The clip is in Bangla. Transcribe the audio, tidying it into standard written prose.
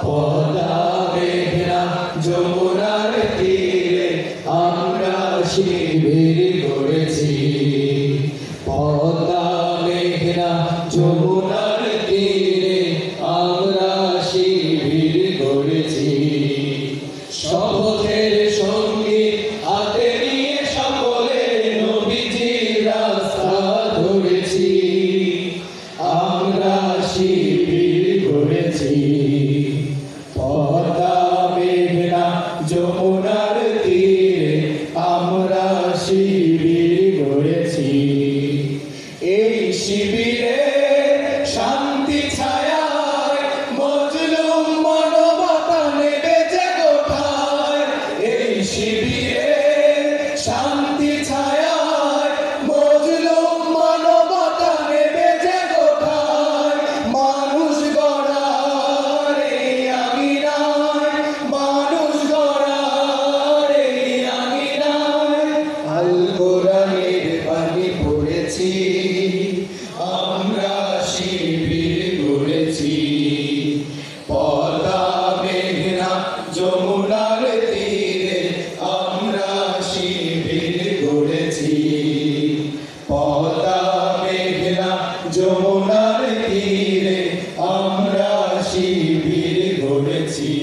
পদ্মা মেঘনা যমুনার তীরে আমরা শিবির গড়েছি। পদ্মা মেঘনা যমুনার তীরে আমরা শিবির গড়েছি। শপথের সঙ্গীত হাতে নিয়ে সকলে নবীজির রাস্তা ধরেছি। আমরা শিবির গড়েছি। পদ্মা মেঘনা যমুনার তীরে আমরা শিবির গড়েছি। এই শিবিরে শান্তি ছায়ায় মজলুম মানবতা নেবে যে কোথায়। এই শিবিরে শান্তি ছায়ায় মজলুম মানবতা নেবে যে কোথায়। মানুষ গড়ার এই আঙিনায়, মানুষ গড়ার এই আঙিনায় আল কোরআনের বাণী পড়েছি। আমরা শিবির গড়েছি। পদ্মা মেঘনা যমুনার তীরে আমরা শিবির গড়েছি। পদ্মা মেঘনা যমুনার তীরে আমরা শিবির গড়েছি।